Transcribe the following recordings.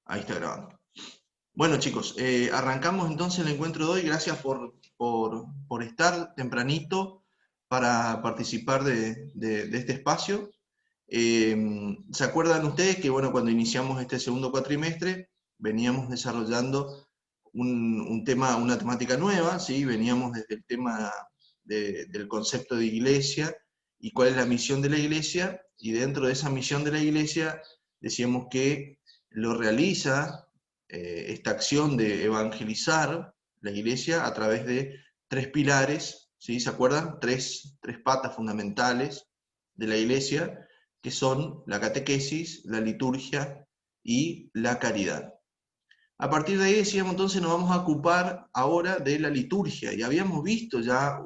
Ahí está grabando. Bueno, chicos, arrancamos entonces el encuentro de hoy. Gracias por estar tempranito para participar de este espacio. ¿Se acuerdan ustedes que, bueno, cuando iniciamos este segundo cuatrimestre, veníamos desarrollando un tema, una temática nueva, ¿sí? Veníamos desde el tema del concepto de iglesia y cuál es la misión de la iglesia, y dentro de esa misión de la iglesia decíamos que lo realiza esta acción de evangelizar la iglesia a través de tres pilares, ¿sí? ¿Se acuerdan? Tres patas fundamentales de la iglesia, que son la catequesis, la liturgia y la caridad. A partir de ahí decíamos, entonces nos vamos a ocupar ahora de la liturgia, y habíamos visto ya,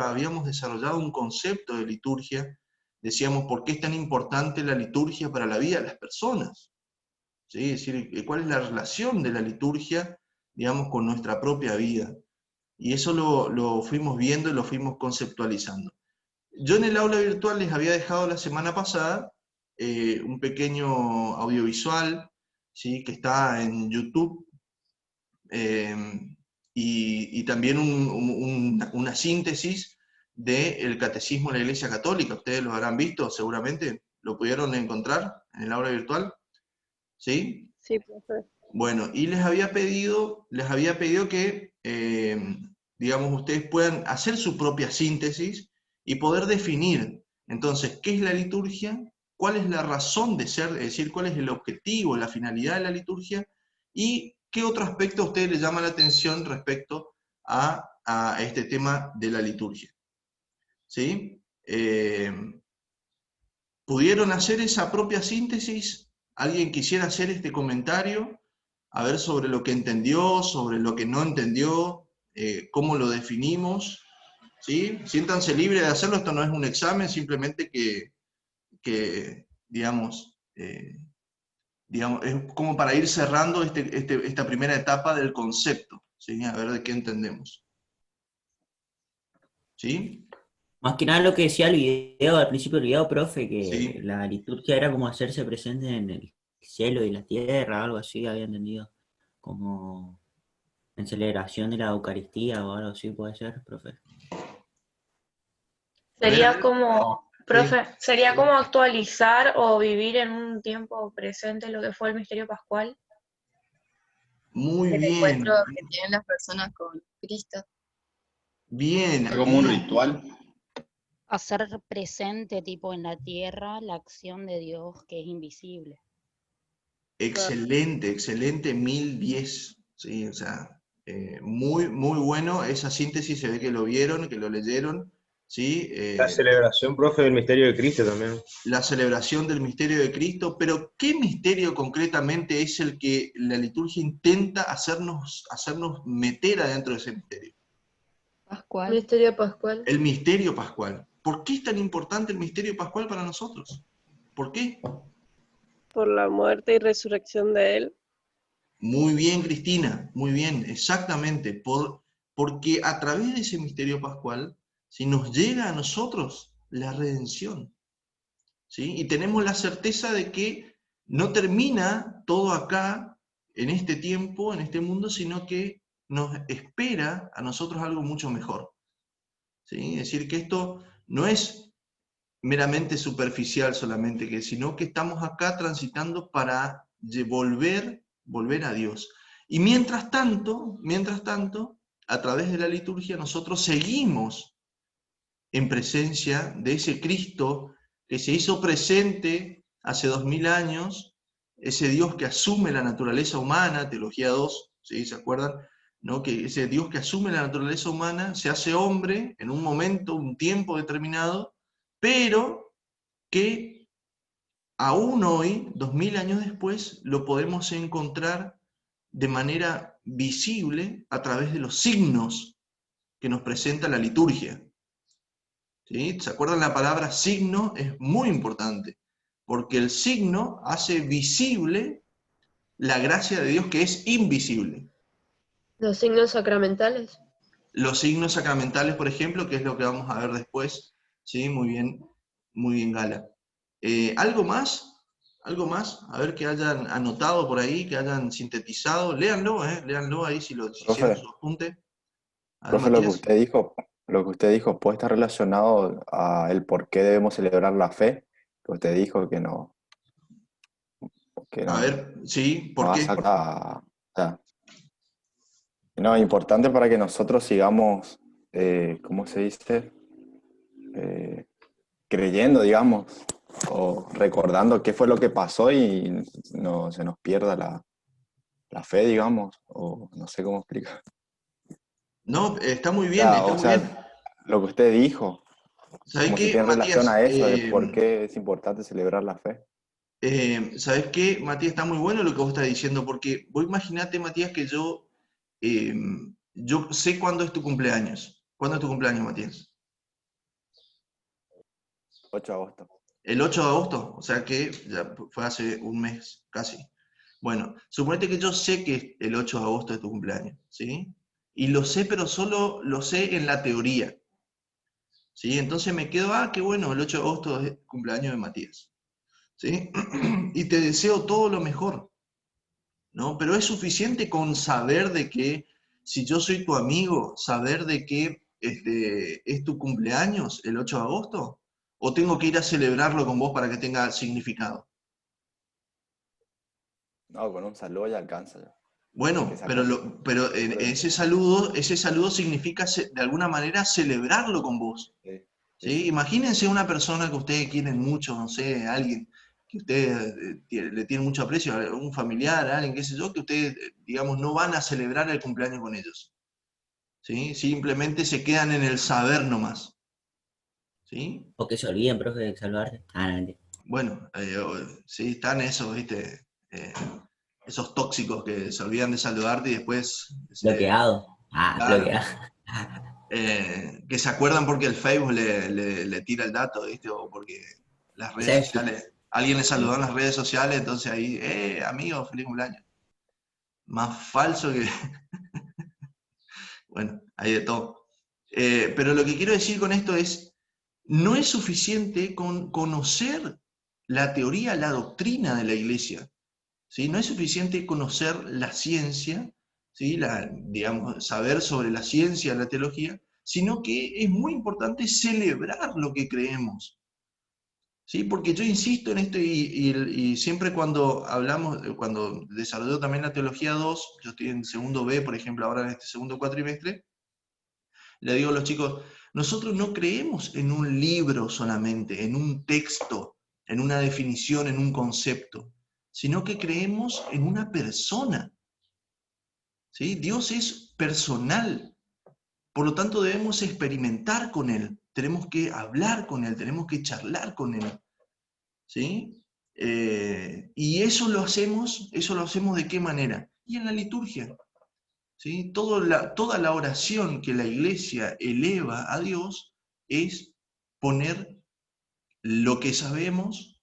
habíamos desarrollado un concepto de liturgia, decíamos por qué es tan importante la liturgia para la vida de las personas, ¿sí? Es decir, cuál es la relación de la liturgia, digamos, con nuestra propia vida, y eso lo fuimos viendo y lo fuimos conceptualizando. Yo en el aula virtual les había dejado la semana pasada un pequeño audiovisual, ¿sí? Que está en YouTube, eh, y también una síntesis del Catecismo de la Iglesia Católica. Ustedes lo habrán visto seguramente, ¿lo pudieron encontrar en el aula virtual? ¿Sí? Sí, profe. Bueno, y les había pedido que, digamos, ustedes puedan hacer su propia síntesis y poder definir, entonces, qué es la liturgia, cuál es la razón de ser, es decir, cuál es el objetivo, la finalidad de la liturgia, y qué otro aspecto a ustedes les llama la atención respecto a este tema de la liturgia. ¿Sí? ¿Pudieron hacer esa propia síntesis? ¿Alguien quisiera hacer este comentario? A ver sobre lo que entendió, sobre lo que no entendió, cómo lo definimos, ¿sí? Siéntanse libres de hacerlo, esto no es un examen, simplemente que digamos, es como para ir cerrando esta primera etapa del concepto, ¿sí? A ver de qué entendemos. ¿Sí? Más que nada lo que decía el video, al principio del video, profe, que ¿Sí? la liturgia era como hacerse presente en el cielo y la tierra, algo así, había entendido. Como en celebración de la Eucaristía o algo así, puede ser, profe. A ver, Sería como, sí. profe, sería como actualizar o vivir en un tiempo presente lo que fue el misterio pascual. Muy El encuentro bien, que tienen las personas con Cristo. bien, Es como un ritual. Hacer presente, tipo, en la tierra, la acción de Dios que es invisible. excelente, excelente, 1010, ¿sí? O sea, muy, muy bueno, esa síntesis se ve que lo vieron, que lo leyeron, ¿sí? La celebración, profe, del misterio de Cristo también. La celebración del misterio de Cristo, pero ¿qué misterio concretamente es el que la liturgia intenta hacernos meter adentro de ese misterio? Pascual. Misterio pascual. El misterio pascual. ¿Por qué es tan importante el misterio pascual para nosotros? ¿Por qué? Por la muerte y resurrección de él. Muy bien, Cristina, muy bien, exactamente, porque a través de ese misterio pascual, si nos llega a nosotros la redención, ¿sí? Y tenemos la certeza de que no termina todo acá, en este tiempo, en este mundo, sino que nos espera a nosotros algo mucho mejor, ¿sí? Es decir, que esto no es meramente superficial solamente, sino que estamos acá transitando para volver a Dios. Y mientras tanto, a través de la liturgia nosotros seguimos en presencia de ese Cristo que se hizo presente hace 2000 años, ese Dios que asume la naturaleza humana, Teología 2, ¿sí? ¿Se acuerdan? ¿No? Que ese Dios que asume la naturaleza humana se hace hombre en un momento, un tiempo determinado, pero que aún hoy, 2000 años después, lo podemos encontrar de manera visible a través de los signos que nos presenta la liturgia. ¿Sí? ¿Se acuerdan? La palabra signo es muy importante, porque el signo hace visible la gracia de Dios que es invisible. Los signos sacramentales. Los signos sacramentales, por ejemplo, que es lo que vamos a ver después, ¿sí? Muy bien, Gala. ¿Algo más? ¿Algo más? A ver que hayan anotado por ahí, que hayan sintetizado. Léanlo ahí si hicieron Profe, su apunte. A ver, profe, Matías. lo que usted dijo puede estar relacionado a el por qué debemos celebrar la fe, que usted dijo que A no, ver, sí, ¿por nos qué? hace o sea, no, es importante para que nosotros sigamos, ¿cómo se dice? Eh, creyendo, digamos, o recordando qué fue lo que pasó y no se nos pierda la fe, digamos, o no sé cómo explicar. No, está muy bien, está O muy bien. sea, lo que usted dijo, ¿Sabes como si qué, tiene relación Matías? a eso, de por qué es importante celebrar la fe. ¿Sabes qué, Matías? Está muy bueno lo que vos estás diciendo, porque vos imaginate, Matías, que eh, yo sé cuándo es tu cumpleaños. ¿Cuándo es tu cumpleaños, Matías? 8 de agosto. El 8 de agosto, o sea que ya fue hace un mes, casi. Bueno, suponete que yo sé que el 8 de agosto es tu cumpleaños, ¿sí? Y lo sé, pero solo lo sé en la teoría, ¿sí? Entonces me quedo, qué bueno, el 8 de agosto es el cumpleaños de Matías, ¿sí? Y te deseo todo lo mejor, ¿no? Pero es suficiente con saber de que, si yo soy tu amigo, saber de que es tu cumpleaños el 8 de agosto, o tengo que ir a celebrarlo con vos para que tenga significado. No, con un saludo ya alcanza ya. Que Bueno, sea pero ese saludo significa de alguna manera celebrarlo con vos. sí, sí, ¿Sí? sí. Imagínense una persona que ustedes quieren mucho, no sé, alguien que ustedes le tienen mucho aprecio, un familiar, alguien, qué sé yo, que ustedes, digamos, no van a celebrar el cumpleaños con ellos. ¿Sí? Simplemente se quedan en el saber nomás. ¿Sí? O que se olviden, profe, de saludarte. No, mentira. Bueno, sí, están esos, ¿viste? Esos tóxicos que se olvidan de saludarte y después Bloqueado. claro, Bloqueado. que se acuerdan porque el Facebook le tira el dato, ¿viste? O porque las redes ¿Sabes qué? sociales, alguien le saludó Sí. en las redes sociales, entonces ahí, amigo, feliz cumpleaños. Más falso que, bueno, hay de todo. Pero lo que quiero decir con esto es, no es suficiente con conocer la teoría, la doctrina de la iglesia, ¿sí? No es suficiente conocer la ciencia, ¿sí? Digamos, saber sobre la ciencia, la teología, sino que es muy importante celebrar lo que creemos. ¿Sí? Porque yo insisto en esto y siempre cuando hablamos, cuando desarrollo también la teología 2, yo estoy en segundo B, por ejemplo, ahora en este segundo cuatrimestre, le digo a los chicos, nosotros no creemos en un libro solamente, en un texto, en una definición, en un concepto, sino que creemos en una persona. ¿Sí? Dios es personal, por lo tanto debemos experimentar con Él, tenemos que hablar con Él, tenemos que charlar con Él. ¿Sí? Y eso lo hacemos ¿de qué manera? Y en la liturgia. ¿Sí? Toda la oración que la iglesia eleva a Dios es poner lo que sabemos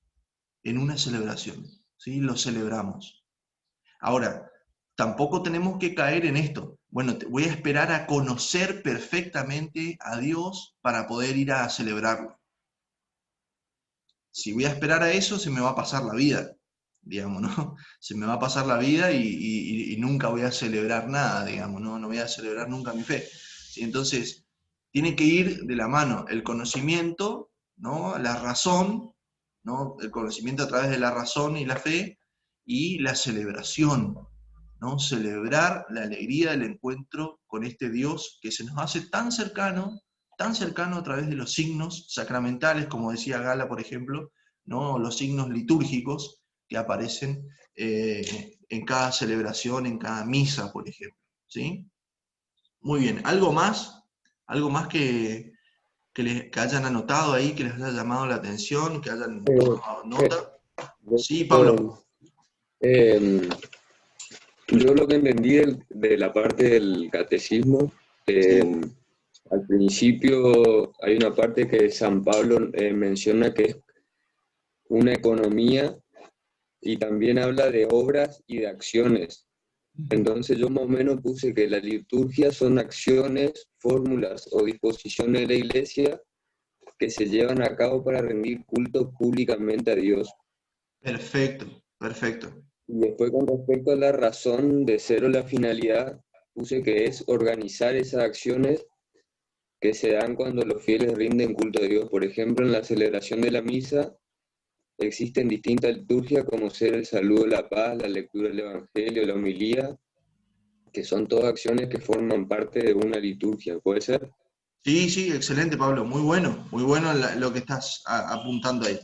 en una celebración. ¿Sí? Lo celebramos. Ahora, tampoco tenemos que caer en esto. Bueno, voy a esperar a conocer perfectamente a Dios para poder ir a celebrarlo. Si voy a esperar a eso, se me va a pasar la vida, digamos, ¿no? Se me va a pasar la vida y nunca voy a celebrar nada, digamos, ¿no? No voy a celebrar nunca mi fe. ¿Sí? Entonces, tiene que ir de la mano el conocimiento, ¿no? La razón, ¿no? El conocimiento a través de la razón y la fe, y la celebración, ¿no? Celebrar la alegría del encuentro con este Dios que se nos hace tan cercano a través de los signos sacramentales, como decía Gala, por ejemplo, ¿no? Los signos litúrgicos que aparecen en cada celebración, en cada misa, por ejemplo. ¿Sí? Muy bien, ¿algo más? ¿Algo más que hayan anotado ahí, que les haya llamado la atención, que hayan tomado nota? Sí, Pablo. Eh, yo lo que entendí de la parte del catecismo, Sí. al principio hay una parte que San Pablo menciona que es una economía y también habla de obras y de acciones. Entonces yo más o menos puse que la liturgia son acciones, fórmulas o disposiciones de la iglesia que se llevan a cabo para rendir culto públicamente a Dios. Perfecto, perfecto. Y después con respecto a la razón de ser o la finalidad, puse que es organizar esas acciones que se dan cuando los fieles rinden culto a Dios. Por ejemplo, en la celebración de la misa existen distintas liturgias como ser el saludo de la paz, la lectura del Evangelio, la homilía, que son todas acciones que forman parte de una liturgia, ¿puede ser? Sí, sí, excelente, Pablo. Muy bueno lo que estás apuntando ahí.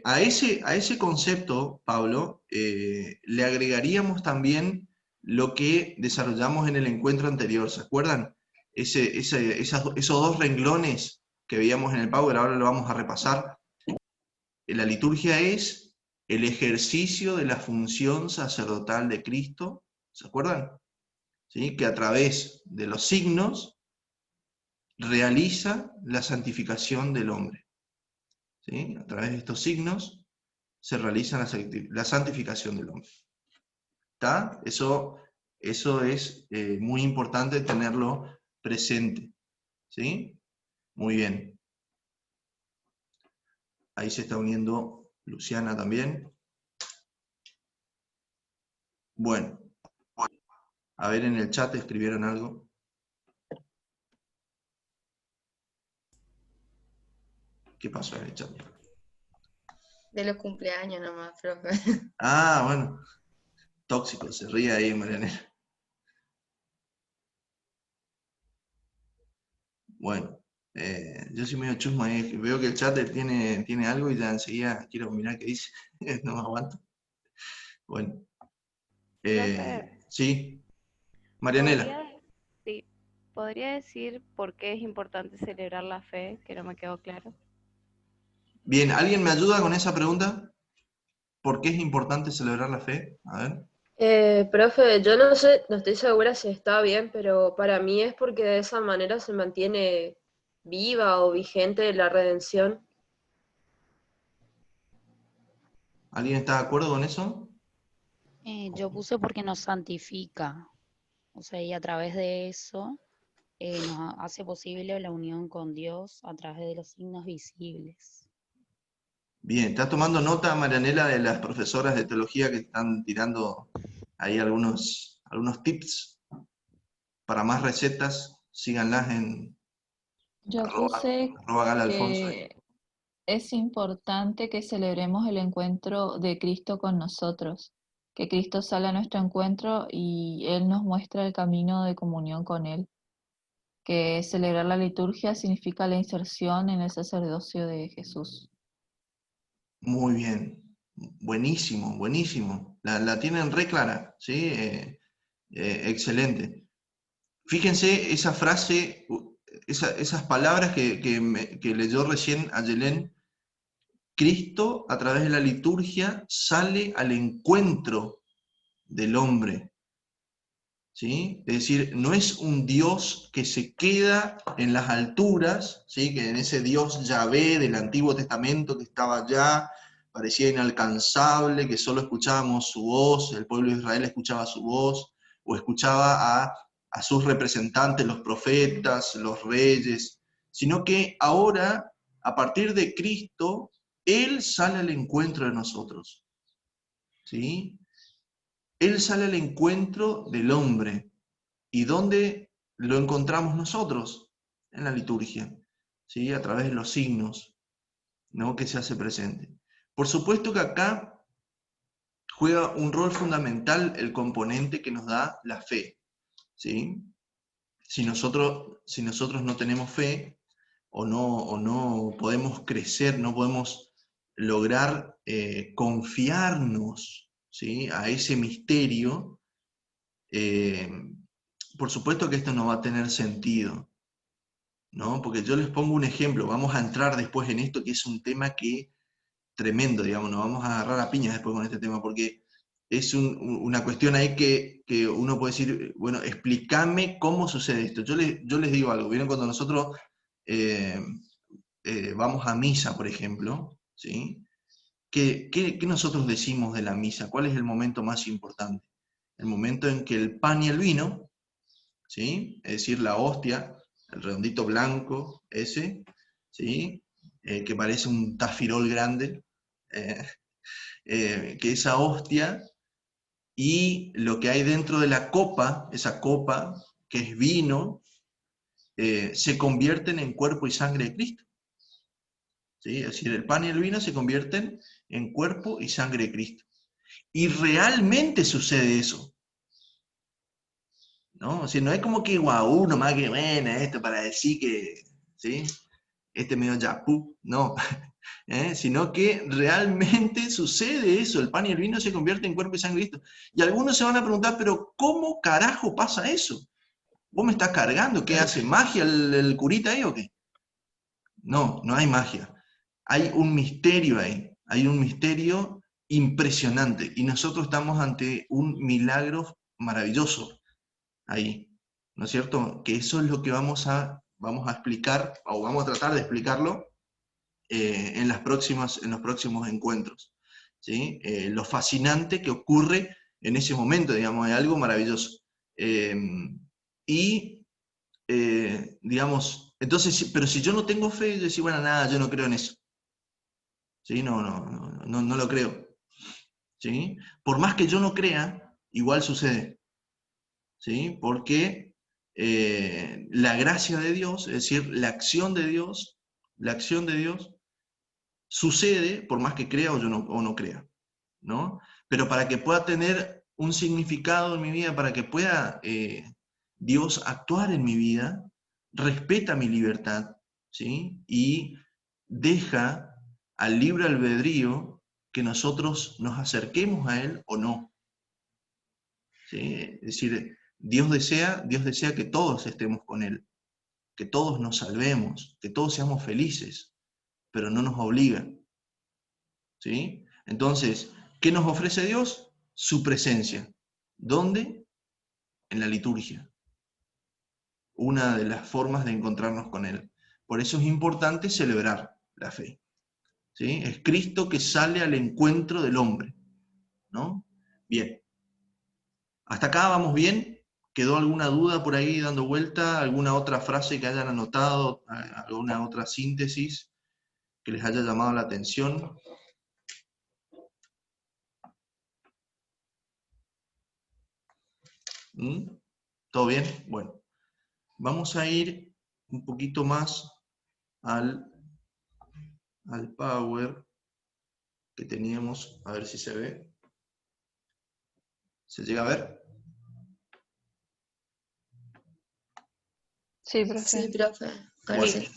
A ese concepto, Pablo, le agregaríamos también lo que desarrollamos en el encuentro anterior. ¿Se acuerdan? Esos dos renglones que veíamos en el Power, ahora lo vamos a repasar. La liturgia es el ejercicio de la función sacerdotal de Cristo. ¿Se acuerdan? ¿Sí? Que a través de los signos realiza la santificación del hombre. ¿Sí? A través de estos signos se realiza la santificación del hombre. ¿Está? Eso es muy importante tenerlo presente. ¿Sí? Muy bien. Ahí se está uniendo Luciana también. Bueno, a ver en el chat escribieron algo. ¿Qué pasó en el chat? De los cumpleaños nomás, profe. Ah, bueno. Tóxico, se ríe ahí, Marianela. Bueno, yo soy medio chusma, veo que el chat tiene algo y ya enseguida quiero mirar qué dice. No me aguanto. Bueno. Profe, Sí, Marianela. sí, ¿podría decir por qué es importante celebrar la fe? Que no me quedó claro. Bien, ¿alguien me ayuda con esa pregunta? ¿Por qué es importante celebrar la fe? A ver. Profe, yo no sé, no estoy segura si está bien, pero para mí es porque de esa manera se mantiene viva o vigente la redención. ¿Alguien está de acuerdo con eso? Yo puse porque nos santifica, o sea, y a través de eso nos hace posible la unión con Dios a través de los signos visibles. Bien, ¿estás tomando nota, Marianela, de las profesoras de teología que están tirando ahí algunos tips para más recetas? Síganlas en Yo puse @galalfonso. que es importante que celebremos el encuentro de Cristo con nosotros, que Cristo sale a nuestro encuentro y Él nos muestra el camino de comunión con Él, que celebrar la liturgia significa la inserción en el sacerdocio de Jesús. Muy bien, buenísimo, buenísimo. La tienen re clara, ¿sí? Excelente. Fíjense esa frase, esas palabras que leyó recién Ayelén. Cristo, a través de la liturgia, sale al encuentro del hombre. ¿Sí? Es decir, no es un Dios que se queda en las alturas, ¿sí? Que en ese Dios Yahvé del Antiguo Testamento que estaba allá, parecía inalcanzable, que solo escuchábamos su voz, el pueblo de Israel escuchaba su voz, o escuchaba a sus representantes, los profetas, los reyes, sino que ahora, a partir de Cristo, Él sale al encuentro de nosotros. ¿Sí? Él sale al encuentro del hombre. ¿Y dónde lo encontramos nosotros? En la liturgia, ¿sí? A través de los signos, ¿no? Que se hace presente. Por supuesto que acá juega un rol fundamental el componente que nos da la fe. ¿Sí? Si nosotros no tenemos fe, o no podemos crecer, no podemos lograr confiarnos, ¿sí? A ese misterio, por supuesto que esto no va a tener sentido, ¿no? Porque yo les pongo un ejemplo, vamos a entrar después en esto, que es un tema que tremendo, digamos, nos vamos a agarrar a piñas después con este tema, porque es una cuestión ahí que uno puede decir, bueno, explícame cómo sucede esto. Yo les digo algo, ¿vieron? Cuando nosotros vamos a misa, por ejemplo, ¿sí? ¿Qué nosotros decimos de la misa? ¿Cuál es el momento más importante? El momento en que el pan y el vino, ¿sí? Es decir, la hostia, el redondito blanco ese, ¿sí? Que parece un tafirol grande, que esa hostia y lo que hay dentro de la copa, esa copa, que es vino, se convierten en cuerpo y sangre de Cristo. ¿Sí? Es decir, el pan y el vino se convierten en cuerpo y sangre de Cristo. Y realmente sucede eso. ¿No? O sea, no es como que guau, nomás que buena esto para decir que, ¿sí? Este medio yapú, no. Sino que realmente sucede eso, el pan y el vino se convierten en cuerpo y sangre de Cristo. Y algunos se van a preguntar, pero ¿cómo carajo pasa eso? ¿Vos me estás cargando? ¿Qué hace? ¿Magia el curita ahí o qué? No, no hay magia. Hay un misterio ahí, hay un misterio impresionante y nosotros estamos ante un milagro maravilloso ahí, ¿no es cierto? Que eso es lo que vamos a explicar, o vamos a tratar de explicarlo en los próximos encuentros, ¿sí? Lo fascinante que ocurre en ese momento, digamos, es algo maravilloso. Digamos, entonces, pero si yo no tengo fe, yo decía, bueno, nada, yo no creo en eso. ¿Sí? No lo creo. ¿Sí? Por más que yo no crea, igual sucede. ¿Sí? Porque la gracia de Dios, es decir, la acción de Dios sucede por más que crea o no crea, ¿no? Pero para que pueda tener un significado en mi vida, para que pueda Dios actuar en mi vida, respeta mi libertad, ¿sí? Y deja al libre albedrío que nosotros nos acerquemos a Él o no. ¿Sí? Es decir, Dios desea que todos estemos con Él, que todos nos salvemos, que todos seamos felices, pero no nos obliga. ¿Sí? Entonces, ¿qué nos ofrece Dios? Su presencia. ¿Dónde? En la liturgia. Una de las formas de encontrarnos con Él. Por eso es importante celebrar la fe. ¿Sí? Es Cristo que sale al encuentro del hombre, ¿no? Bien. ¿Hasta acá vamos bien? ¿Quedó alguna duda por ahí dando vuelta? ¿Alguna otra frase que hayan anotado? ¿Alguna otra síntesis que les haya llamado la atención? ¿Todo bien? Bueno, vamos a ir un poquito más al Power que teníamos, a ver si se ve. ¿Se llega a ver? Sí, profe. Sí, profe. Ahora Bueno. sí.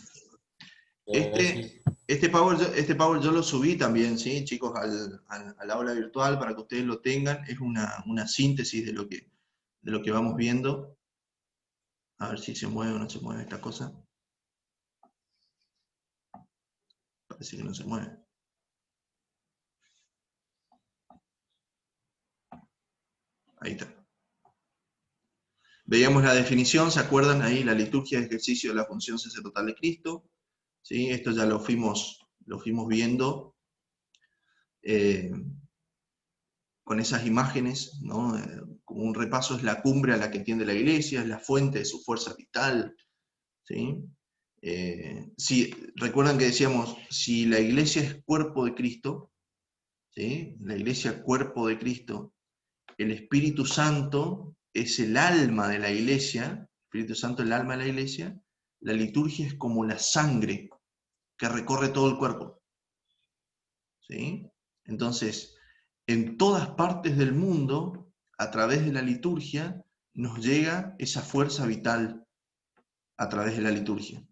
Este Power yo lo subí también, ¿sí, chicos? Al aula virtual para que ustedes lo tengan. Es una síntesis de lo que vamos viendo. A ver si se mueve o no se mueve esta cosa. Parece que no se mueve. Ahí está. Veíamos la definición, ¿se acuerdan ahí? La liturgia de ejercicio de la función sacerdotal de Cristo. ¿Sí? Esto ya lo fuimos viendo con esas imágenes, ¿no? Como un repaso, es la cumbre a la que tiende la iglesia, es la fuente de su fuerza vital. ¿Sí? Recuerdan que decíamos, si la iglesia es cuerpo de Cristo, ¿sí? La iglesia cuerpo de Cristo, el Espíritu Santo es el alma de la iglesia, el Espíritu Santo es el alma de la iglesia, la liturgia es como la sangre que recorre todo el cuerpo. ¿Sí? Entonces, en todas partes del mundo, a través de la liturgia, nos llega esa fuerza vital a través de la liturgia.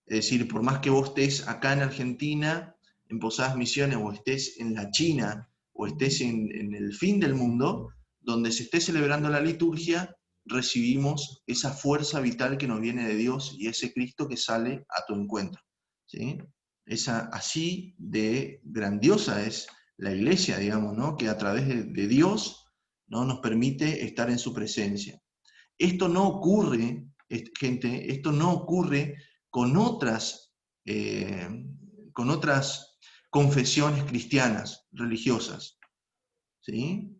Es decir, por más que vos estés acá en Argentina, en Posadas Misiones, o estés en la China, o estés en el fin del mundo, donde se esté celebrando la liturgia, recibimos esa fuerza vital que nos viene de Dios y ese Cristo que sale a tu encuentro. ¿Sí? Así de grandiosa es la iglesia, digamos, ¿no? Que a través de Dios, ¿no? Nos permite estar en su presencia. Esto no ocurre, gente, esto no ocurre con otras confesiones cristianas, religiosas. ¿Sí?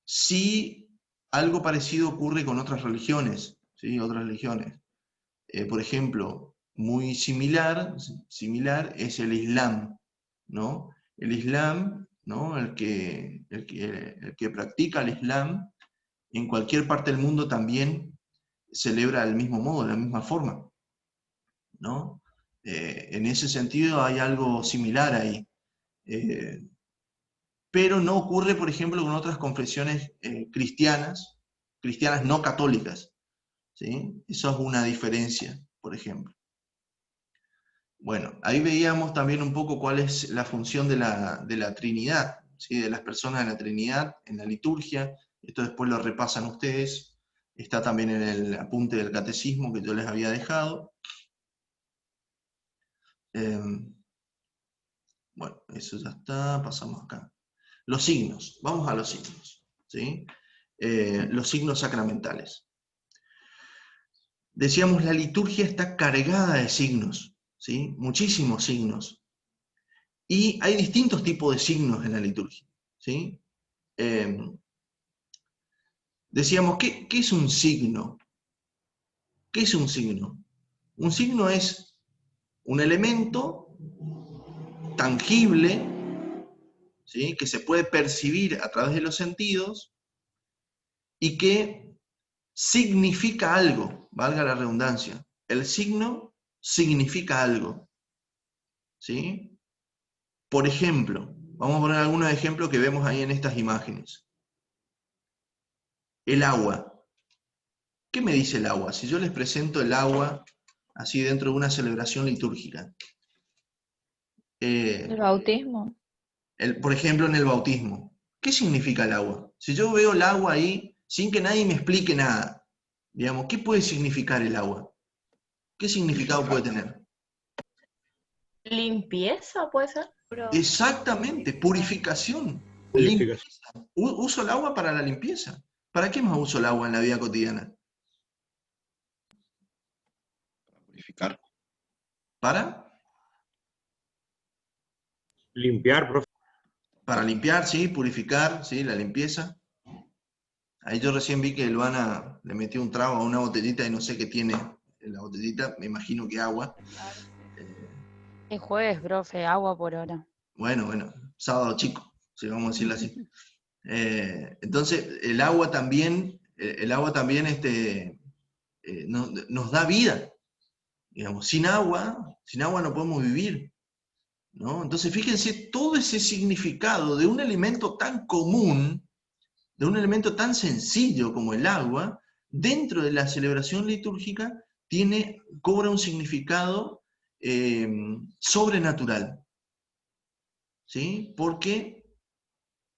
Sí, algo parecido ocurre con otras religiones, ¿sí? Otras religiones. Por ejemplo, muy similar es el Islam, ¿no? El Islam, ¿no? El que practica el Islam, en cualquier parte del mundo también celebra del mismo modo, de la misma forma, ¿no? En ese sentido hay algo similar ahí. Pero no ocurre, por ejemplo, con otras confesiones cristianas no católicas, ¿sí? Eso es una diferencia, por ejemplo. Bueno, ahí veíamos también un poco cuál es la función de la Trinidad, ¿sí? De las personas de la Trinidad en la liturgia. Esto después lo repasan ustedes. Está también en el apunte del catecismo que yo les había dejado. Bueno, eso ya está, pasamos acá. Los signos, vamos a los signos, ¿sí? Los signos sacramentales. Decíamos, la liturgia está cargada de signos, ¿sí? Muchísimos signos. Y hay distintos tipos de signos en la liturgia, ¿sí? Decíamos, ¿qué es un signo? ¿Qué es un signo? Un signo es un elemento tangible, ¿sí? Que se puede percibir a través de los sentidos y que significa algo, valga la redundancia. El signo significa algo, ¿sí? Por ejemplo, vamos a poner algunos ejemplos que vemos ahí en estas imágenes. El agua. ¿Qué me dice el agua? Si yo les presento el agua así dentro de una celebración litúrgica. El bautismo. Por ejemplo, en el bautismo. ¿Qué significa el agua? Si yo veo el agua ahí sin que nadie me explique nada, digamos, ¿qué puede significar el agua? ¿Qué significado puede tener? ¿Limpieza puede ser? Exactamente, purificación. Purificación. Limpieza. Uso el agua para la limpieza. ¿Para qué más uso el agua en la vida cotidiana? Purificar. ¿Para? Limpiar, profe. Para limpiar, sí, purificar, sí, la limpieza. Ahí yo recién vi que Luana le metió un trago a una botellita y no sé qué tiene en la botellita, me imagino que agua. Es jueves, profe, agua por hora. Bueno, sábado chico, si vamos a decirlo así. Entonces, el agua también nos da vida. Digamos, sin agua no podemos vivir, ¿no? Entonces, fíjense todo ese significado de un elemento tan común, de un elemento tan sencillo como el agua, dentro de la celebración litúrgica, cobra un significado sobrenatural. ¿Sí? Porque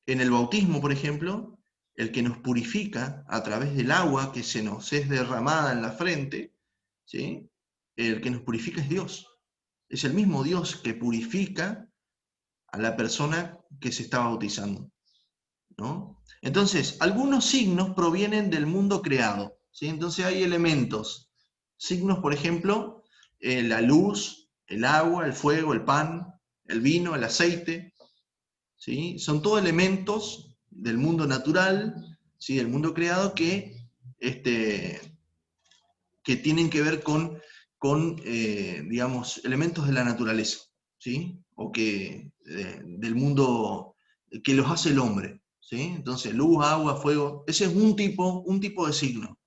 en el bautismo, por ejemplo, el que nos purifica a través del agua que se nos es derramada en la frente, ¿sí? El que nos purifica es Dios. Es el mismo Dios que purifica a la persona que se está bautizando, ¿no? Entonces, algunos signos provienen del mundo creado, ¿sí? Entonces hay elementos, signos, por ejemplo, la luz, el agua, el fuego, el pan, el vino, el aceite, ¿sí? Son todos elementos del mundo natural, ¿sí? Del mundo creado que tienen que ver con digamos, elementos de la naturaleza, ¿sí? O del mundo que los hace el hombre, ¿sí? Entonces, luz, agua, fuego, ese es un tipo de signo.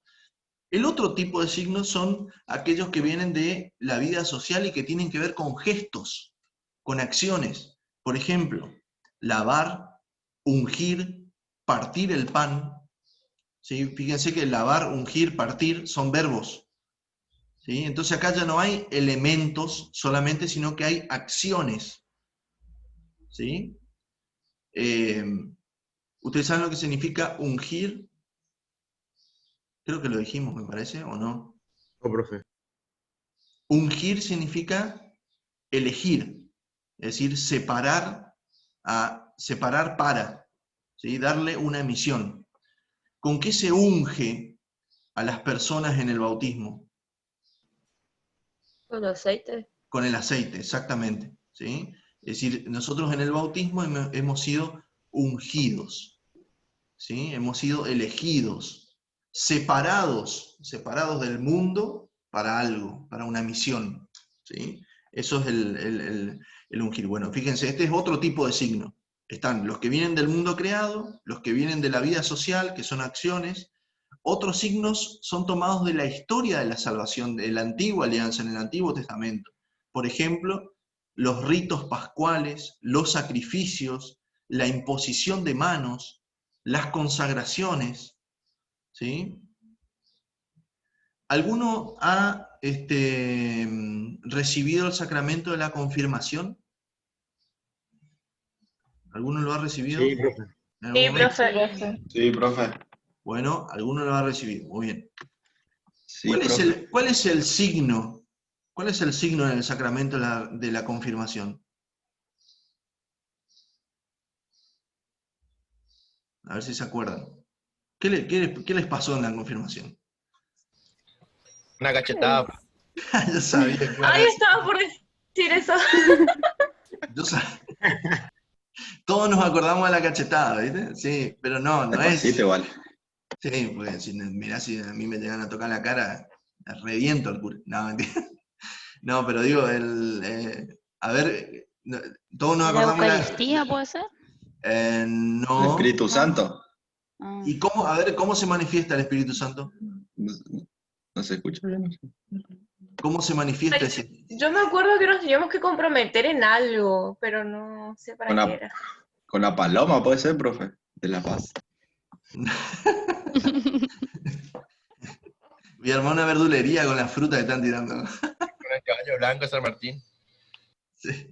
El otro tipo de signos son aquellos que vienen de la vida social y que tienen que ver con gestos, con acciones. Por ejemplo, lavar, ungir, partir el pan, ¿sí? Fíjense que lavar, ungir, partir son verbos, ¿sí? Entonces acá ya no hay elementos solamente, sino que hay acciones, ¿sí? ¿Ustedes saben lo que significa ungir? Creo que lo dijimos, me parece, ¿o no? No, profe. Ungir significa elegir, es decir, separar para, ¿sí? Darle una misión. ¿Con qué se unge a las personas en el bautismo? ¿Con aceite? Con el aceite, exactamente, ¿sí? Es decir, nosotros en el bautismo hemos sido ungidos, ¿sí? Hemos sido elegidos, separados del mundo para algo, para una misión, ¿sí? Eso es el ungir. Bueno, fíjense, este es otro tipo de signo. Están los que vienen del mundo creado, los que vienen de la vida social, que son acciones. Otros signos son tomados de la historia de la salvación, de la antigua alianza, en el Antiguo Testamento. Por ejemplo, los ritos pascuales, los sacrificios, la imposición de manos, las consagraciones, ¿sí? ¿Alguno ha recibido el sacramento de la confirmación? ¿Alguno lo ha recibido? Sí, profe. ¿En algún Sí, momento? profe. Sí, profe. Bueno, alguno lo ha recibido, muy bien. Sí, ¿Cuál es profe. cuál es el signo? ¿Cuál es el signo en el sacramento de la confirmación? A ver si se acuerdan. ¿Qué les pasó en la confirmación? Una cachetada. Yo sabía que iban a Ay, decir. estaba por decir eso. Yo sabía. Todos nos acordamos de la cachetada, ¿viste? Sí, pero no es. Despacito igual. Sí, porque mirá, si a mí me llegan a tocar la cara, reviento al cura. No, mentira. No, pero digo, a ver, todos nos ¿La acordamos de la. Eucaristía puede ser? El No. Espíritu Santo. Ah. ¿Y cómo, a ver, cómo se manifiesta el Espíritu Santo? No se escucha bien. No sé. ¿Cómo se manifiesta ese? Yo me acuerdo que nos teníamos que comprometer en algo, pero no sé para qué era. Con la paloma puede ser, profe, de La Paz. Mi hermano una verdulería con la fruta que están tirando. Con el caballo blanco, San Martín. Sí.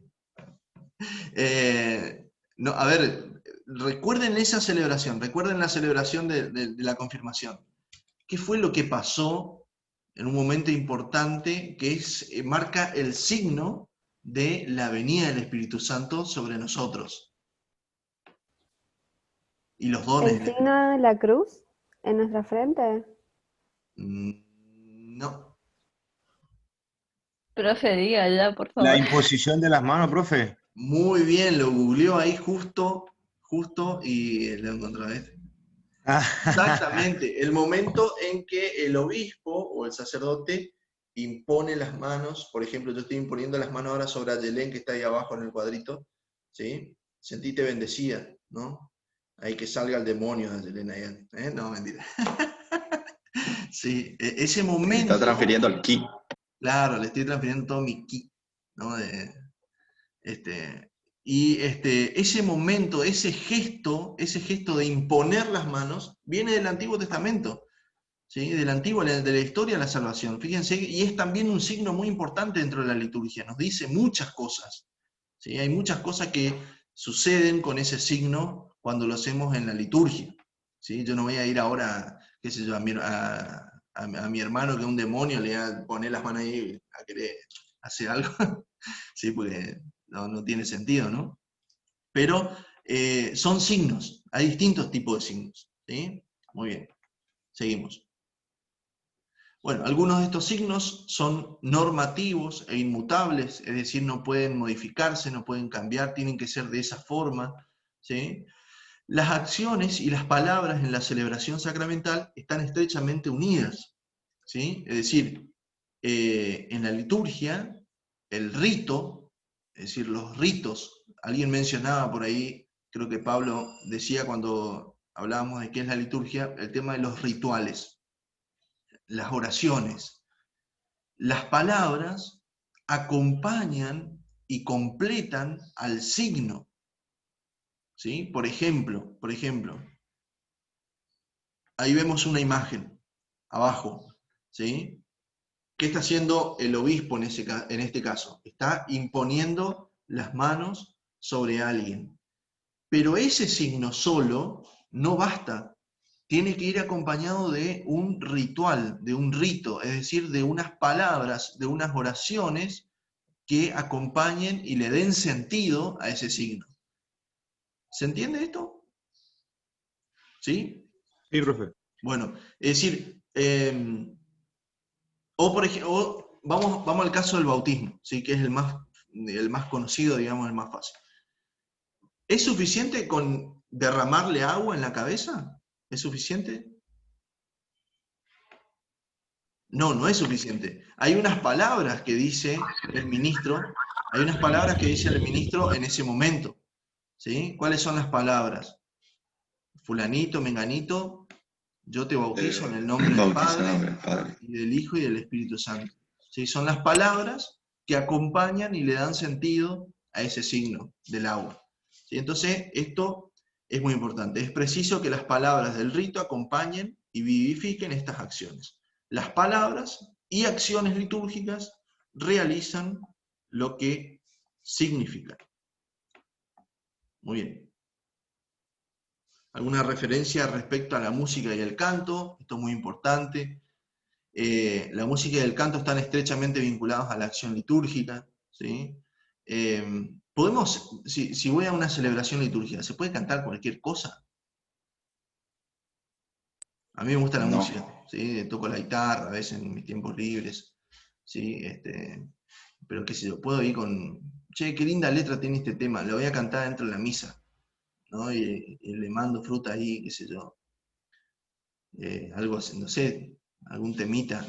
No, a ver, recuerden esa celebración, recuerden la celebración de la confirmación. ¿Qué fue lo que pasó en un momento importante que marca el signo de la venida del Espíritu Santo sobre nosotros? Y los dones. ¿El signo de la cruz en nuestra frente? No. Profe, diga ya, por favor. La imposición de las manos, profe. Muy bien, lo googleó ahí justo, y lo encontró. Exactamente, el momento en que el obispo o el sacerdote impone las manos. Por ejemplo, yo estoy imponiendo las manos ahora sobre Ayelén, que está ahí abajo en el cuadrito, ¿sí? Sentite bendecida, ¿no? Ahí que salga el demonio de Ayelén ahí, No, mentira. Sí, ese momento... Está transfiriendo el ki. Claro, le estoy transfiriendo todo mi ki, ¿no? Ese momento, ese gesto de imponer las manos, viene del Antiguo Testamento, ¿sí? De la historia de la salvación. Fíjense, y es también un signo muy importante dentro de la liturgia, nos dice muchas cosas, ¿sí? Hay muchas cosas que suceden con ese signo cuando lo hacemos en la liturgia, ¿sí? Yo no voy a ir ahora, qué sé yo, a mi hermano que es un demonio le voy a poner las manos ahí a querer hacer algo, ¿sí? Porque no tiene sentido, ¿no? Pero son signos, hay distintos tipos de signos, ¿sí? Muy bien, seguimos. Bueno, algunos de estos signos son normativos e inmutables, es decir, no pueden modificarse, no pueden cambiar, tienen que ser de esa forma, ¿sí? Las acciones y las palabras en la celebración sacramental están estrechamente unidas, ¿sí? Es decir, en la liturgia, el rito, es decir, los ritos, alguien mencionaba por ahí, creo que Pablo decía cuando hablábamos de qué es la liturgia, el tema de los rituales, las oraciones. Las palabras acompañan y completan al signo, ¿sí? Por ejemplo, ahí vemos una imagen, abajo, ¿sí? ¿Qué está haciendo el obispo en este caso? Está imponiendo las manos sobre alguien. Pero ese signo solo no basta. Tiene que ir acompañado de un ritual, de un rito, es decir, de unas palabras, de unas oraciones que acompañen y le den sentido a ese signo. ¿Se entiende esto? ¿Sí? Sí, profe. Bueno, es decir, por ejemplo, vamos al caso del bautismo, ¿sí? Que es el más conocido, digamos, el más fácil. ¿Es suficiente con derramarle agua en la cabeza? ¿Es suficiente? No, no es suficiente. Hay unas palabras que dice el ministro, en ese momento, ¿sí? ¿Cuáles son las palabras? Fulanito, menganito, yo te bautizo en el nombre del Padre, y del Hijo y del Espíritu Santo. ¿Sí? Son las palabras que acompañan y le dan sentido a ese signo del agua. ¿Sí? Entonces, esto es muy importante. Es preciso que las palabras del rito acompañen y vivifiquen estas acciones. Las palabras y acciones litúrgicas realizan lo que significan. Muy bien. ¿Alguna referencia respecto a la música y el canto? Esto es muy importante. La música y el canto están estrechamente vinculados a la acción litúrgica, ¿sí? Podemos, si voy a una celebración litúrgica, ¿se puede cantar cualquier cosa? A mí me gusta la música, ¿sí? Toco la guitarra a veces en mis tiempos libres, ¿sí? Pero qué sé yo, puedo ir con, che, qué linda letra tiene este tema, lo voy a cantar dentro de la misa, ¿no? Y le mando fruta ahí, qué sé yo. Algo así, no sé, algún temita.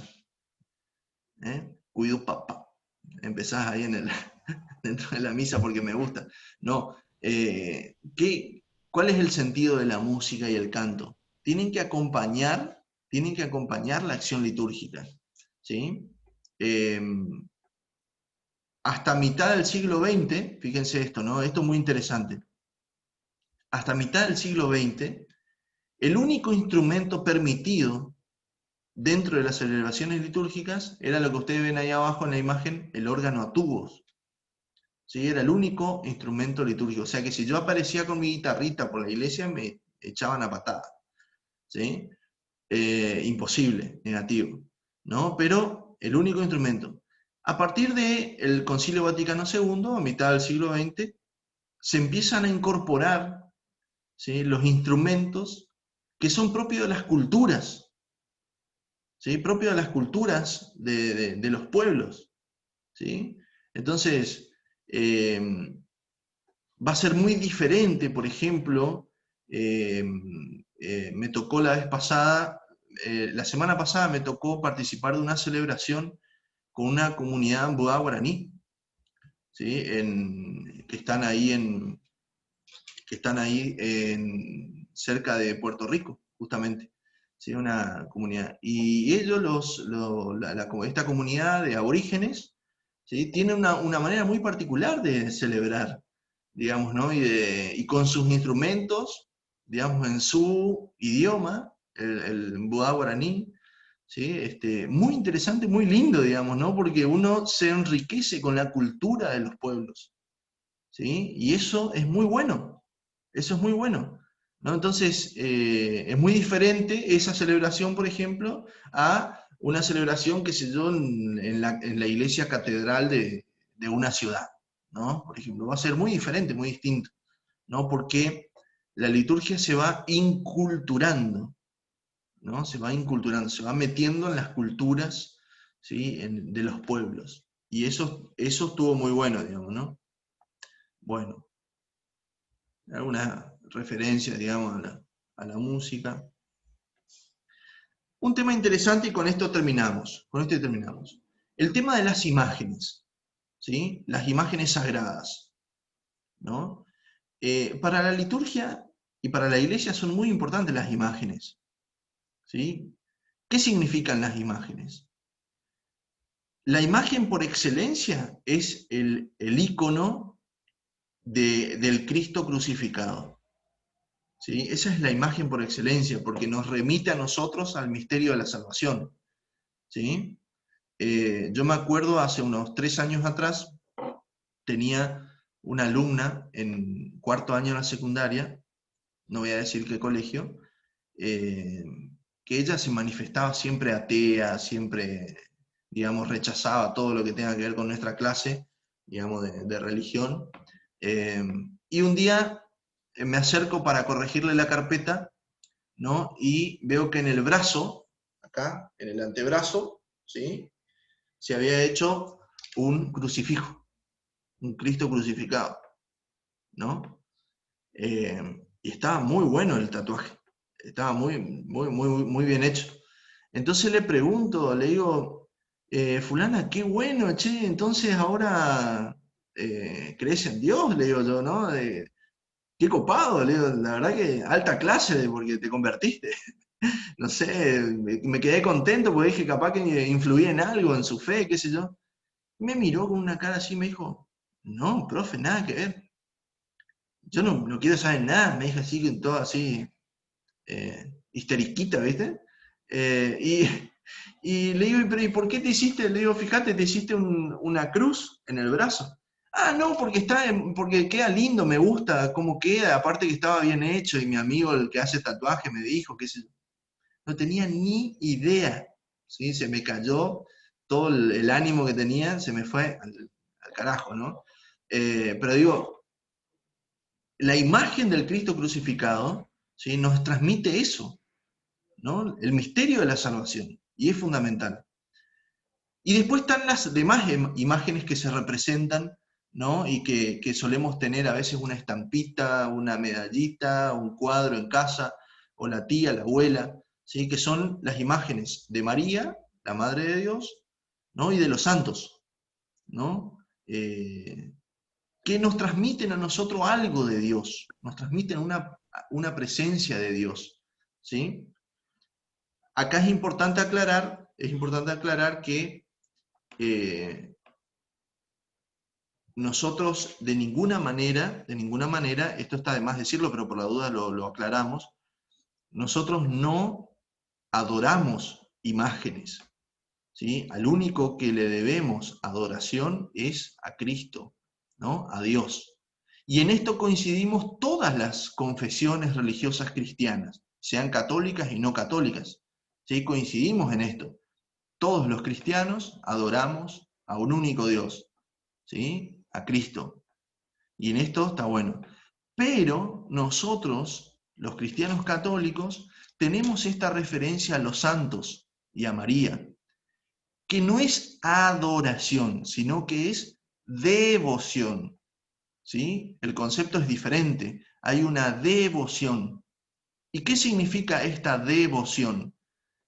Cuido papá. Empezás ahí dentro de la misa porque me gusta. No. ¿Cuál es el sentido de la música y el canto? Tienen que acompañar la acción litúrgica. ¿Sí? Hasta mitad del siglo XX, fíjense esto, ¿no? Esto es muy interesante. Hasta mitad del siglo XX, el único instrumento permitido dentro de las celebraciones litúrgicas era lo que ustedes ven ahí abajo en la imagen, el órgano a tubos. ¿Sí? Era el único instrumento litúrgico. O sea que si yo aparecía con mi guitarrita por la iglesia, me echaban a patada. ¿Sí? Imposible, negativo. ¿No? Pero el único instrumento. A partir del Concilio Vaticano II, a mitad del siglo XX, se empiezan a incorporar, ¿sí?, los instrumentos que son propios de las culturas. ¿Sí? Propio de las culturas de los pueblos. ¿Sí? Entonces, va a ser muy diferente, por ejemplo, me tocó la vez pasada, la semana pasada me tocó participar de una celebración con una comunidad Mbudá guaraní, ¿sí? Que están ahí cerca de Puerto Rico, justamente. ¿Sí? Una comunidad. Y ellos, esta comunidad de aborígenes, ¿sí?, tiene una manera muy particular de celebrar, digamos, ¿no? Y con sus instrumentos, digamos, en su idioma, el Mbudá guaraní, ¿sí? Muy interesante, muy lindo, digamos, ¿no? Porque uno se enriquece con la cultura de los pueblos, ¿sí? Y eso es muy bueno, eso es muy bueno, ¿no? Entonces, es muy diferente esa celebración, por ejemplo, a una celebración, qué sé yo, en la iglesia catedral de una ciudad, ¿no? Por ejemplo, va a ser muy diferente, muy distinto, ¿no? Porque la liturgia se va inculturando, ¿no? Se va inculturando, se va metiendo en las culturas, ¿sí?, de los pueblos. Y eso estuvo muy bueno, digamos, ¿no? Bueno, alguna referencia, digamos, a la música. Un tema interesante, y con esto terminamos. El tema de las imágenes, ¿sí? Las imágenes sagradas, ¿no? Para la liturgia y para la iglesia son muy importantes las imágenes, ¿sí? ¿Qué significan las imágenes? La imagen por excelencia es el ícono del Cristo crucificado. ¿Sí? Esa es la imagen por excelencia, porque nos remite a nosotros al misterio de la salvación. ¿Sí? Yo me acuerdo hace unos 3 años atrás, tenía una alumna en 4º año de la secundaria, no voy a decir qué colegio, que ella se manifestaba siempre atea, siempre, digamos, rechazaba todo lo que tenga que ver con nuestra clase, digamos, de religión. Y un día me acerco para corregirle la carpeta, ¿no? Y veo que en el brazo, acá, en el antebrazo, ¿sí?, se había hecho un crucifijo, un Cristo crucificado, ¿no? Y estaba muy bueno el tatuaje, estaba muy bien hecho. Entonces le pregunto, le digo, fulana, qué bueno, che, entonces ahora crees en Dios, le digo yo, ¿no? Qué copado, le digo, la verdad que alta clase porque te convertiste. No sé, me quedé contento porque dije capaz que influía en algo, en su fe, qué sé yo. Me miró con una cara así y me dijo, no, profe, nada que ver. Yo no quiero saber nada, me dijo así, con todo así, histeriquita, ¿viste? Y le digo, pero ¿y por qué te hiciste? Le digo, fíjate, te hiciste una cruz en el brazo. Ah, no, porque queda lindo, me gusta cómo queda, aparte que estaba bien hecho, y mi amigo, el que hace tatuaje, me dijo, qué sé yo. No tenía ni idea, ¿sí? Se me cayó todo el ánimo que tenía, se me fue al carajo, ¿no? Pero digo, la imagen del Cristo crucificado, ¿sí? Nos transmite eso, ¿no? El misterio de la salvación, y es fundamental. Y después están las demás imágenes que se representan, ¿no? Y que solemos tener a veces una estampita, una medallita, un cuadro en casa, o la tía, la abuela, ¿sí? Que son las imágenes de María, la Madre de Dios, ¿no? Y de los santos, ¿no? Que nos transmiten a nosotros algo de Dios, nos transmiten una presencia de Dios, ¿sí? Acá es importante aclarar que nosotros de ninguna manera, esto está de más decirlo, pero por la duda lo aclaramos, nosotros no adoramos imágenes, ¿sí? Al único que le debemos adoración es a Cristo, ¿no? A Dios. Y en esto coincidimos todas las confesiones religiosas cristianas, sean católicas y no católicas, ¿sí? Coincidimos en esto. Todos los cristianos adoramos a un único Dios, ¿sí? A Cristo. Y en esto está bueno. Pero nosotros, los cristianos católicos, tenemos esta referencia a los santos y a María, que no es adoración, sino que es devoción, ¿sí? El concepto es diferente, hay una devoción. ¿Y qué significa esta devoción?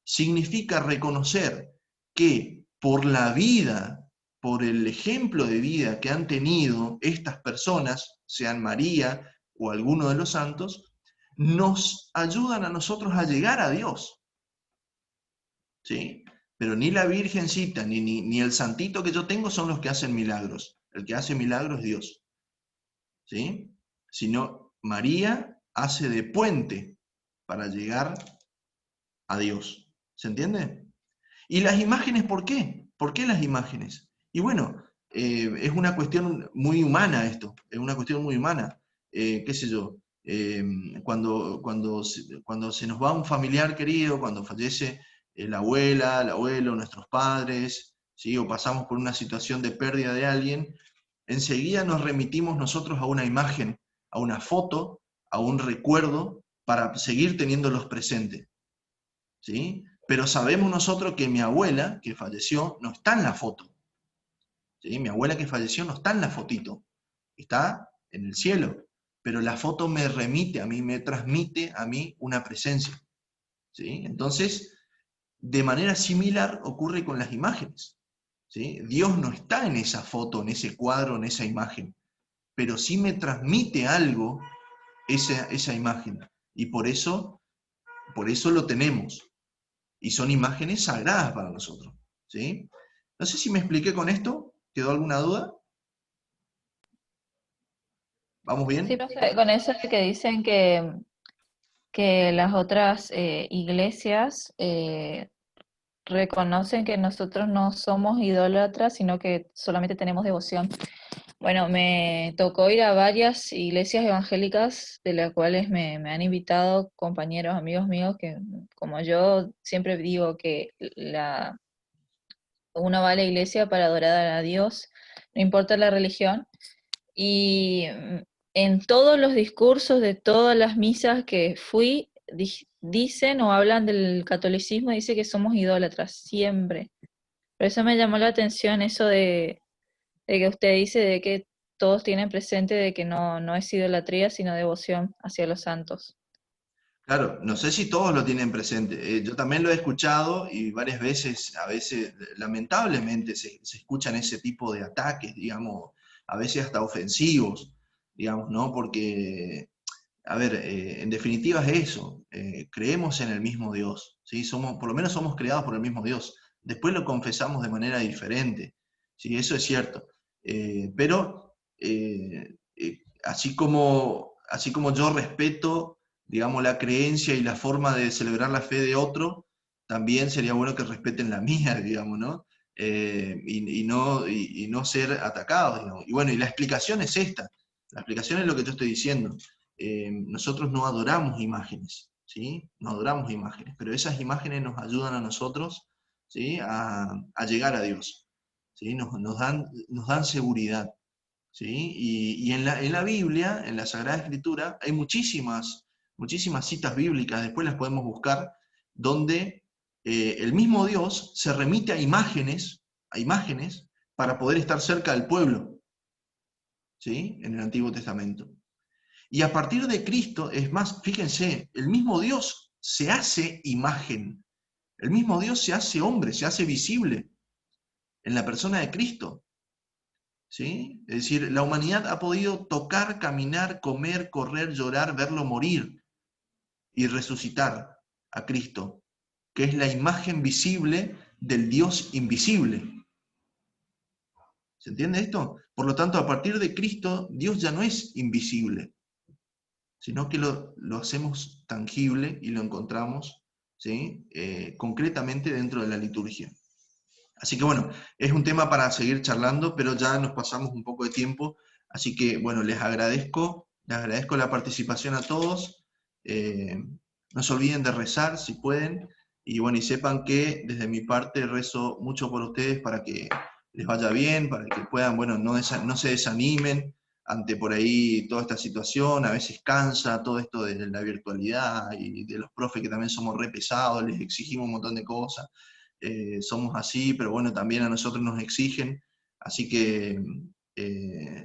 Significa reconocer que por la vida, por el ejemplo de vida que han tenido estas personas, sean María o alguno de los santos, nos ayudan a nosotros a llegar a Dios, ¿sí? Pero ni la Virgencita ni el santito que yo tengo son los que hacen milagros. El que hace milagros es Dios, ¿sí? Sino María hace de puente para llegar a Dios. ¿Se entiende? ¿Y las imágenes por qué? ¿Por qué las imágenes? Y bueno, es una cuestión muy humana esto, es una cuestión muy humana. Qué sé yo, cuando se nos va un familiar querido, cuando fallece la abuela, el abuelo, nuestros padres, ¿sí? O pasamos por una situación de pérdida de alguien, enseguida nos remitimos nosotros a una imagen, a una foto, a un recuerdo, para seguir teniéndolos presentes, ¿sí? Pero sabemos nosotros que mi abuela, que falleció, no está en la foto, ¿sí? Mi abuela que falleció no está en la fotito, está en el cielo, pero la foto me remite a mí, me transmite a mí una presencia, ¿sí? Entonces, de manera similar ocurre con las imágenes, ¿sí? Dios no está en esa foto, en ese cuadro, en esa imagen, pero sí me transmite algo esa imagen, y por eso lo tenemos. Y son imágenes sagradas para nosotros, ¿sí? No sé si me expliqué con esto, ¿quedó alguna duda? ¿Vamos bien? Sí, profe, con eso de que dicen que las otras iglesias reconocen que nosotros no somos idólatras, sino que solamente tenemos devoción. Bueno, me tocó ir a varias iglesias evangélicas de las cuales me han invitado compañeros, amigos míos, que como yo siempre digo que uno va a la iglesia para adorar a Dios, no importa la religión, y en todos los discursos de todas las misas que fui, dicen o hablan del catolicismo, dice que somos idólatras, siempre. Por eso me llamó la atención eso de que usted dice de que todos tienen presente de que no es idolatría, sino devoción hacia los santos. Claro, no sé si todos lo tienen presente. Yo también lo he escuchado y varias veces, a veces, lamentablemente, se escuchan ese tipo de ataques, digamos, a veces hasta ofensivos, digamos, ¿no? Porque, a ver, en definitiva es eso, creemos en el mismo Dios, ¿sí? Por lo menos somos creados por el mismo Dios. Después lo confesamos de manera diferente, ¿sí? Eso es cierto. Pero, así como yo respeto, digamos, la creencia y la forma de celebrar la fe de otro, también sería bueno que respeten la mía, digamos, ¿no? Y no ser atacados, digamos. Y bueno, y la explicación es esta. La explicación es lo que yo estoy diciendo. Nosotros no adoramos imágenes, ¿sí? No adoramos imágenes, pero esas imágenes nos ayudan a nosotros, ¿sí? A llegar a Dios, ¿sí? Nos dan seguridad, ¿sí? Y en la Biblia, en la Sagrada Escritura, hay muchísimas citas bíblicas, después las podemos buscar, donde el mismo Dios se remite a imágenes para poder estar cerca del pueblo, ¿sí? En el Antiguo Testamento. Y a partir de Cristo, es más, fíjense, el mismo Dios se hace imagen, el mismo Dios se hace hombre, se hace visible en la persona de Cristo. ¿Sí? Es decir, la humanidad ha podido tocar, caminar, comer, correr, llorar, verlo morir y resucitar a Cristo, que es la imagen visible del Dios invisible. ¿Se entiende esto? Por lo tanto, a partir de Cristo, Dios ya no es invisible, sino que lo hacemos tangible y lo encontramos, ¿sí? Concretamente dentro de la liturgia. Así que bueno, es un tema para seguir charlando, pero ya nos pasamos un poco de tiempo, así que bueno, les agradezco la participación a todos, no se olviden de rezar si pueden, y bueno, y sepan que desde mi parte rezo mucho por ustedes para que les vaya bien, para que puedan, bueno, no se desanimen ante por ahí toda esta situación, a veces cansa todo esto de la virtualidad y de los profes que también somos re pesados, les exigimos un montón de cosas. Somos así, pero bueno, también a nosotros nos exigen, así que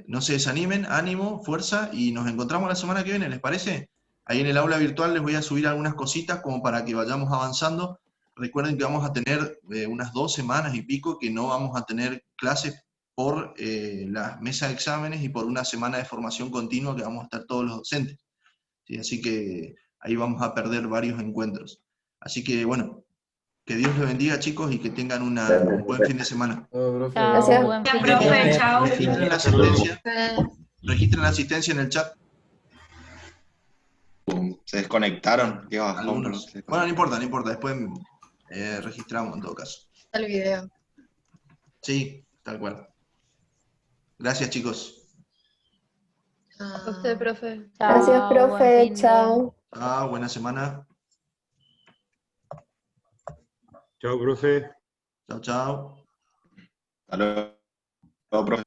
no se desanimen, ánimo, fuerza, y nos encontramos la semana que viene, ¿les parece? Ahí en el aula virtual les voy a subir algunas cositas como para que vayamos avanzando. Recuerden que vamos a tener unas 2 semanas y pico que no vamos a tener clases por la mesa de exámenes y por una semana de formación continua que vamos a estar todos los docentes, ¿sí? Así que ahí vamos a perder varios encuentros. Así que bueno, que Dios les bendiga, chicos, y que tengan un buen fin de semana. Gracias. Buen fin de Profe, chao. Registren la asistencia en el chat. Se desconectaron. Qué bajón, Algunos. Bueno, no importa, después registramos en todo caso. El video. Sí, tal cual. Gracias, chicos. A usted, profe. Gracias, Chao, buen profe. fin de. Chao. Buena semana. Chao, profe. Chao, chao. Hasta luego, profe.